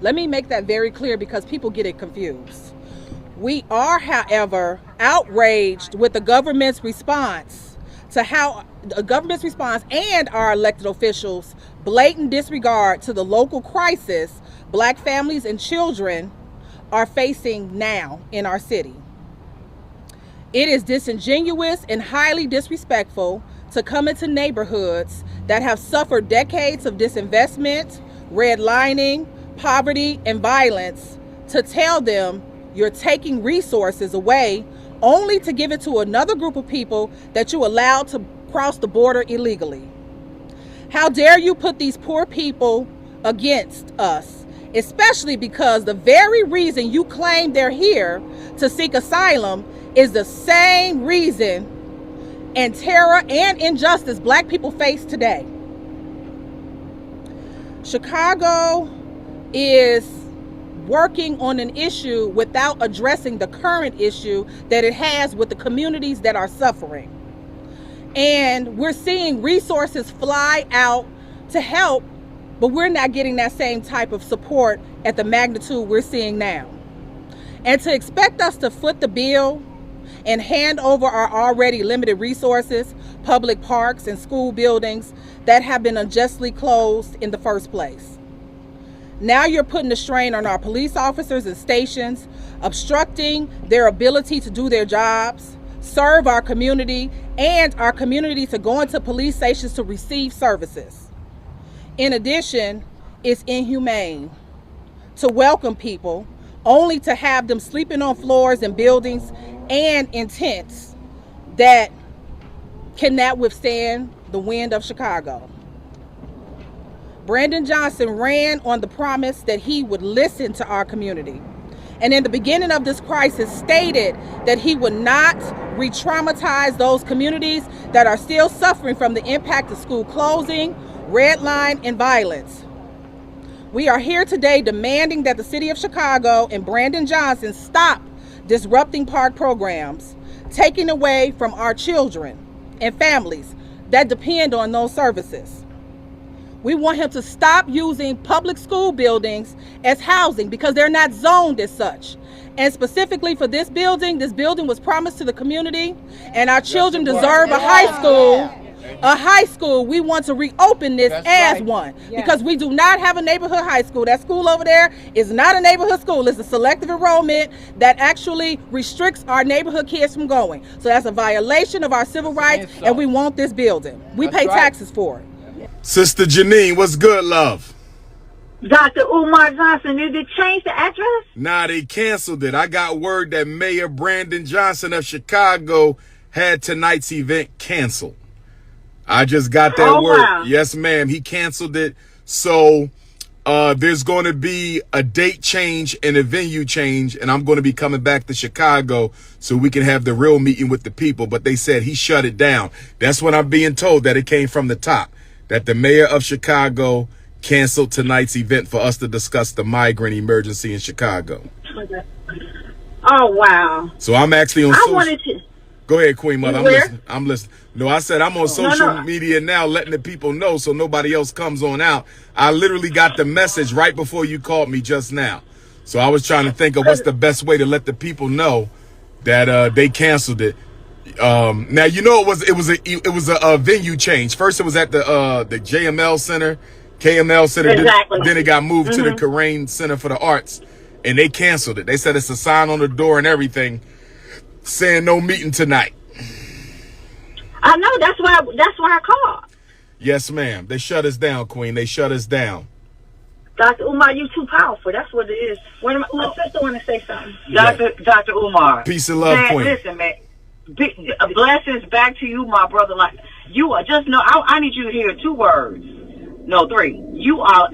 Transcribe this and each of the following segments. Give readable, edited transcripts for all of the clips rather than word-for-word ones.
Let me make that very clear because people get it confused. We are, however, outraged with the government's response to how the government's response and our elected officials' blatant disregard to the local crisis Black families and children are facing now in our city. It is disingenuous and highly disrespectful to come into neighborhoods that have suffered decades of disinvestment, redlining, poverty, and violence to tell them you're taking resources away only to give it to another group of people that you allowed to cross the border illegally. How dare you put these poor people against us, especially because the very reason you claim they're here to seek asylum is the same reason and terror and injustice Black people face today. Chicago is working on an issue without addressing the current issue that it has with the communities that are suffering. And we're seeing resources fly out to help, but we're not getting that same type of support at the magnitude we're seeing now. And to expect us to foot the bill and hand over our already limited resources, public parks and school buildings that have been unjustly closed in the first place. Now you're putting a strain on our police officers and stations, obstructing their ability to do their jobs, serve our community, and our community to go into police stations to receive services. In addition, it's inhumane to welcome people only to have them sleeping on floors in buildings and in tents that cannot withstand the wind of Chicago. Brandon Johnson ran on the promise that he would listen to our community. And in the beginning of this crisis stated that he would not re-traumatize those communities that are still suffering from the impact of school closing, redline, and violence. We are here today demanding that the city of Chicago and Brandon Johnson stop disrupting park programs, taking away from our children and families that depend on those services. We want him to stop using public school buildings as housing because they're not zoned as such. And specifically for this building was promised to the community, and our children deserve a high school. A high school, we want to reopen this as one because we do not have a neighborhood high school. That school over there is not a neighborhood school. It's a selective enrollment that actually restricts our neighborhood kids from going. So that's a violation of our civil rights, and we want this building. We pay taxes for it. Sister Janine, what's good, love? Dr. Umar Johnson, did they change the address? Nah, they canceled it. I got word that Mayor Brandon Johnson of Chicago had tonight's event canceled. I just got that word. Wow. Yes, ma'am. He canceled it. So there's going to be a date change and a venue change, and I'm going to be coming back to Chicago so we can have the real meeting with the people. But they said he shut it down. That's what I'm being told, that it came from the top, that the mayor of Chicago canceled tonight's event for us to discuss the migrant emergency in Chicago. Oh, wow. So I'm actually on social... Go ahead, Queen Mother. I'm listening. No, I said I'm on social media now letting the people know so nobody else comes on out. I literally got the message right before you called me just now. So I was trying to think of what's the best way to let the people know that they canceled it. Now, you know, it was a venue change. First, it was at the JML Center, KML Center. Exactly. Then it got moved to the Karain Center for the Arts, and they canceled it. They said it's a sign on the door and everything saying no meeting tonight. I know, that's why I called. Yes, ma'am. They shut us down, Queen. They shut us down. Dr. Umar, you too powerful. That's what it is. My sister want to say something. Dr. Umar. Peace and love, man, Queen. Listen, man. Blessings back to you, my brother. Like you are just I need you to hear 2 words. No, 3. You are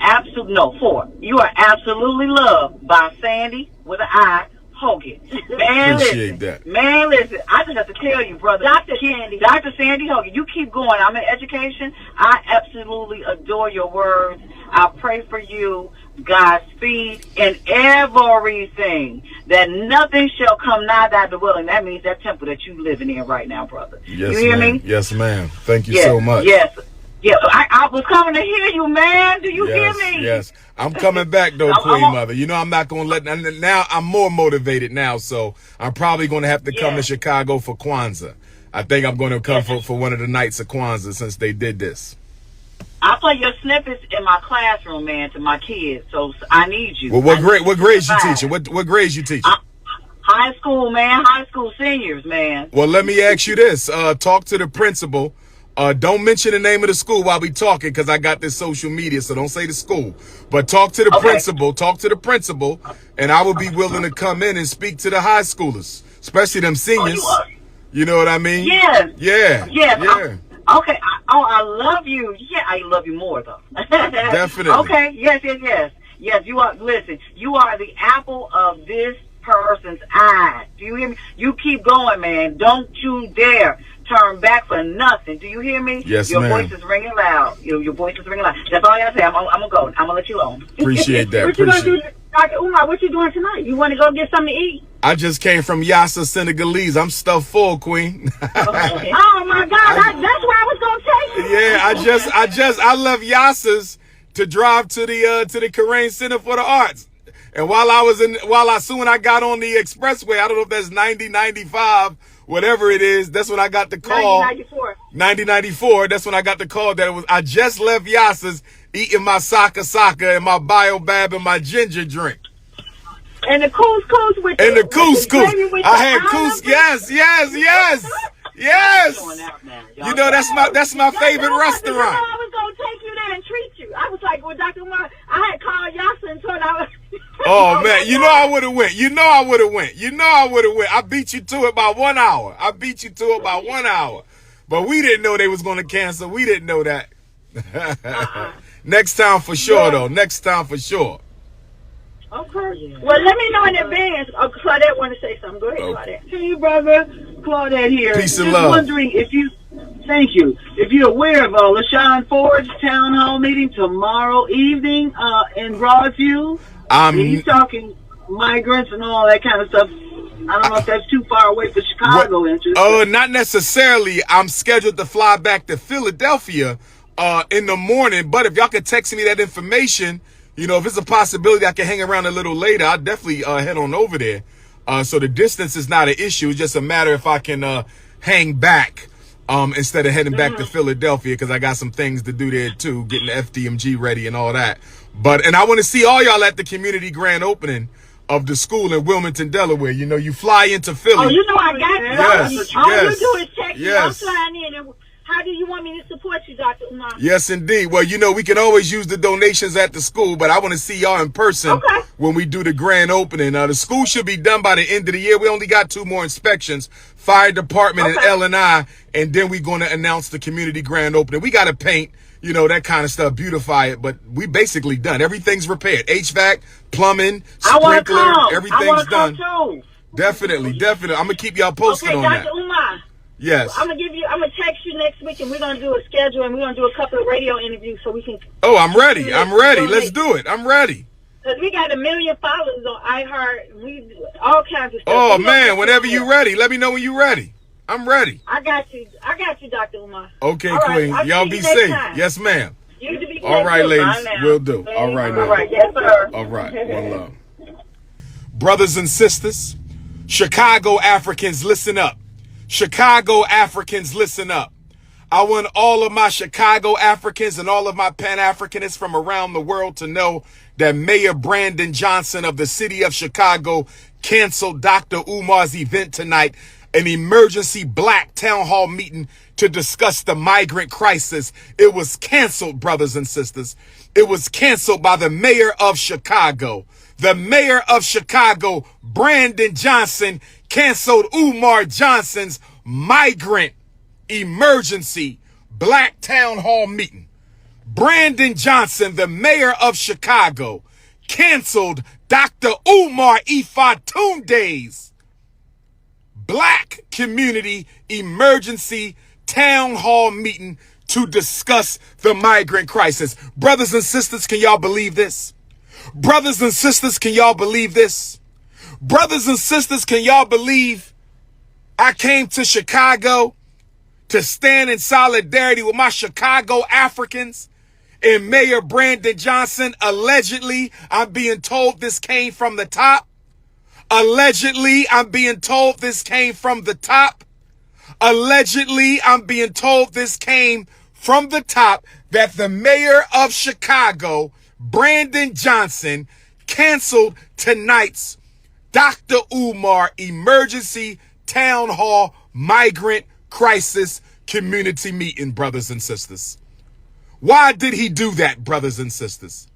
four. You are absolutely loved by Sandy with an I. Hogan. Man, appreciate that. Man, listen. I just have to tell you, brother. Dr. Sandy Hogan. You keep going. I'm in education. I absolutely adore your words. I pray for you. Godspeed in everything. That nothing shall come nigh thy dwelling. That means that temple that you living in right now, brother. Yes, you hear ma'am. me? Yes, ma'am. Thank you so much. Yes. Yeah, I was coming to hear you, man. Do you hear me? Yes, I'm coming back though, Queen Mother. You know I'm not gonna let. Now I'm more motivated now, so I'm probably gonna have to come to Chicago for Kwanzaa. I think I'm gonna come for one of the nights of Kwanzaa since they did this. I play your snippets in my classroom, man, to my kids. So I need you. Well, what grades you teaching? What grades you teaching? High school, man. High school seniors, man. Well, let me ask you this. Talk to the principal. Don't mention the name of the school while we talking, because I got this social media, so don't say the school. But talk to the principal. Talk to the principal, and I will be willing to come in and speak to the high schoolers, especially them seniors. You know what I mean? Yes. Yeah. Yeah. Okay. I love you. Yeah, I love you more, though. Definitely. Okay. Yes. Yes, you are. Listen, you are the apple of this person's eye. Do you hear me? You keep going, man. Don't you dare turn back for nothing. Do you hear me? Yes, your ma'am. Voice is ringing loud. Your voice is ringing loud. That's all I gotta say. I'm gonna go. I'm gonna let you alone. Appreciate that. What you gonna do, Dr. Umar? What you doing tonight? You want to go get something to eat? I just came from Yassa, Senegalese. I'm stuffed full, Queen. Oh my God, that's where I was gonna take you. Yeah, I left Yassa's to drive to the Karain Center for the Arts. And when I got on the expressway, I don't know if that's 90, 95, whatever it is, that's when I got the call. 9094. That's when I got the call that I just left Yassa's eating my saka and my biobab and my ginger drink. And the couscous with the couscous. I had couscous. Yes. You know, that's my favorite restaurant. I was gonna take you there and treat you. I was like, well, Dr. Umar, I had called Yassa and told I was. Oh man, you know I would have went. I beat you to it by 1 hour. But we didn't know they was gonna cancel. We didn't know that. Next time for sure, though. Next time for sure. Okay. Well, let me know in advance. Claudette want to say something. Go ahead, Claudette. Hey, brother. Claudette here. Peace and Just love. wondering if you're aware of LaShawn Ford's town hall meeting tomorrow evening in Broadview. He's talking migrants and all that kind of stuff. I don't know if that's too far away for Chicago interest. Not necessarily. I'm scheduled to fly back to Philadelphia in the morning, but if y'all could text me that information, you know, if it's a possibility I can hang around a little later, I'll definitely head on over there. So the distance is not an issue. It's just a matter if I can hang back instead of heading back to Philadelphia, because I got some things to do there too, getting the FDMG ready and all that. And I want to see all y'all at the community grand opening of the school in Wilmington, Delaware. You know, you fly into Philly. Oh, you know I got you. Yes. All you do is text me. I'm Yes. flying in. And how do you want me to support you, Dr. Umar? Yes, indeed. Well, you know, we can always use the donations at the school, but I want to see y'all in person when we do the grand opening. The school should be done by the end of the year. We only got 2 more inspections, fire department and L&I, and then we're going to announce the community grand opening. We got to paint, you know, that kind of stuff, beautify it, but we basically done. Everything's repaired. HVAC, plumbing, sprinkler, everything's done. Too. Definitely. I'm going to keep y'all posted on that. Dr. Umar. Yes. I'm gonna text you next week, and we're gonna do a schedule, and we're gonna do a couple of radio interviews so we can. Oh, I'm ready. Let's do it. I'm ready. Cause we got 1 million followers on iHeart. We do all kinds of stuff. Oh man, whenever you're ready, let me know when you're ready. I'm ready. I got you, Dr. Umar. Okay, all Queen. Right, y'all be safe. Time. Yes, ma'am. You to be All right, ladies. Will do. Thanks. All right, now. All right, yes, sir. All right. One love. Brothers and sisters, Chicago Africans, listen up. Chicago Africans, listen up. I want all of my Chicago Africans and all of my Pan-Africanists from around the world to know that Mayor Brandon Johnson of the city of Chicago canceled Dr. Umar's event tonight, an emergency black town hall meeting to discuss the migrant crisis. It was canceled, brothers and sisters. It was canceled by the mayor of Chicago. The mayor of Chicago, Brandon Johnson, canceled Umar Johnson's migrant emergency black town hall meeting. Brandon Johnson, the mayor of Chicago, canceled Dr. Umar Ifatunde's black community emergency town hall meeting to discuss the migrant crisis. Brothers and sisters, can y'all believe this? Brothers and sisters, can y'all believe this? Brothers and sisters, can y'all believe I came to Chicago to stand in solidarity with my Chicago Africans and Mayor Brandon Johnson. Allegedly, I'm being told this came from the top. Allegedly, I'm being told this came from the top. Allegedly, I'm being told this came from the top, that the mayor of Chicago, Brandon Johnson, canceled tonight's Dr. Umar Emergency Town Hall Migrant Crisis Community Meeting, brothers and sisters. Why did he do that, brothers and sisters?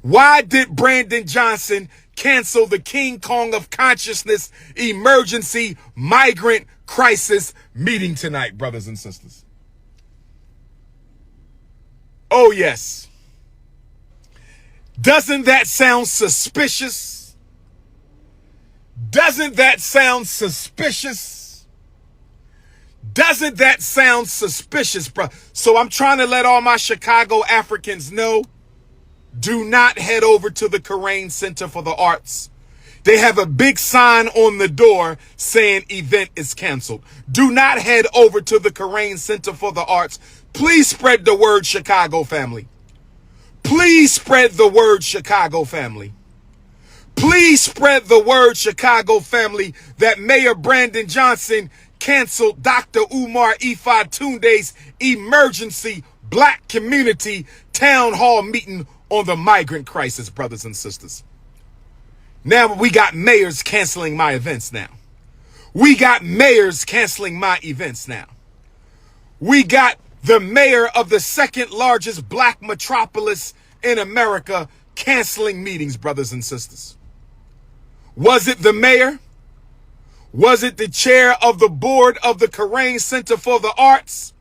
Why did Brandon Johnson cancel the King Kong of Consciousness Emergency Migrant Crisis Meeting tonight, brothers and sisters? Oh, yes. Doesn't that sound suspicious? Doesn't that sound suspicious? Doesn't that sound suspicious, bro? So I'm trying to let all my Chicago Africans know, do not head over to the Karain Center for the Arts. They have a big sign on the door saying event is canceled. Do not head over to the Karain Center for the Arts. Please spread the word, Chicago family. Please spread the word, Chicago family. Please spread the word, Chicago family, that Mayor Brandon Johnson canceled Dr. Umar Ifa Tunde's emergency black community town hall meeting on the migrant crisis, brothers and sisters. Now we got mayors canceling my events now. We got mayors canceling my events now. We got the mayor of the second largest black metropolis in America canceling meetings, brothers and sisters. Was it the mayor? Was it the chair of the board of the Karain Center for the Arts?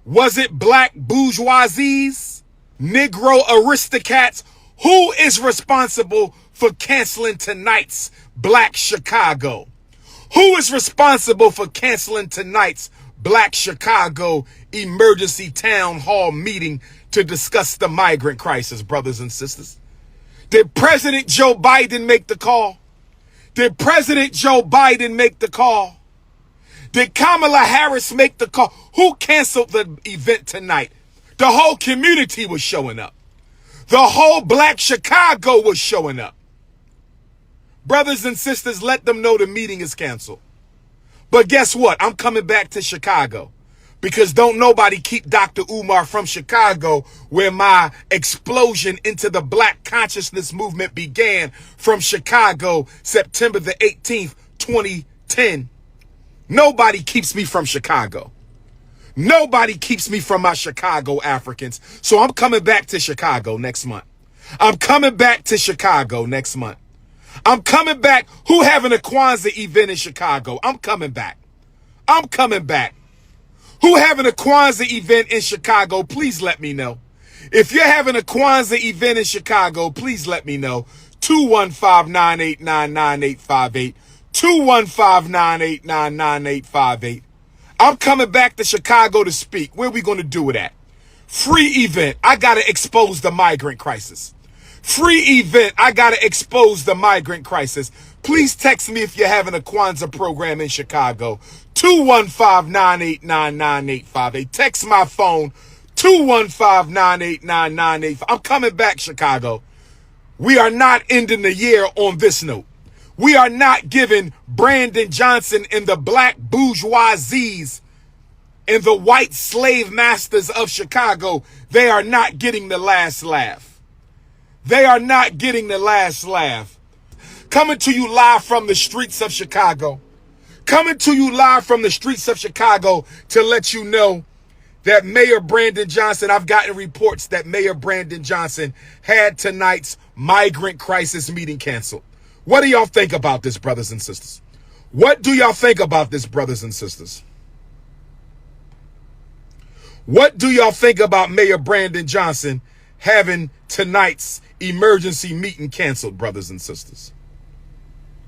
Was it black bourgeoisies, Negro aristocrats? Who is responsible for canceling tonight's Black Chicago? Who is responsible for canceling tonight's Black Chicago emergency town hall meeting to discuss the migrant crisis, brothers and sisters? Did President Joe Biden make the call? Did President Joe Biden make the call? Did Kamala Harris make the call? Who canceled the event tonight? The whole community was showing up. The whole Black Chicago was showing up. Brothers and sisters, let them know the meeting is canceled. But guess what? I'm coming back to Chicago, because don't nobody keep Dr. Umar from Chicago, where my explosion into the black consciousness movement began, from Chicago, September the 18th, 2010. Nobody keeps me from Chicago. Nobody keeps me from my Chicago Africans. So I'm coming back to Chicago next month. I'm coming back to Chicago next month. I'm coming back. Who having a Kwanzaa event in Chicago? I'm coming back. I'm coming back. Who having a Kwanzaa event in Chicago? Please let me know. If you're having a Kwanzaa event in Chicago, please let me know. 215-989-9858. 215-989-9858. I'm coming back to Chicago to speak. Where are we going to do it at? Free event. I got to expose the migrant crisis. Free event. I got to expose the migrant crisis. Please text me if you're having a Kwanzaa program in Chicago. 215-989-9858. Text my phone. 215-989-9858. I'm coming back, Chicago. We are not ending the year on this note. We are not giving Brandon Johnson and the black bourgeoisies and the white slave masters of Chicago, they are not getting the last laugh. They are not getting the last laugh. Coming to you live from the streets of Chicago. Coming to you live from the streets of Chicago to let you know that Mayor Brandon Johnson, I've gotten reports that Mayor Brandon Johnson had tonight's migrant crisis meeting canceled. What do y'all think about this, brothers and sisters? What do y'all think about this, brothers and sisters? What do y'all think about Mayor Brandon Johnson having tonight's emergency meeting canceled, brothers and sisters?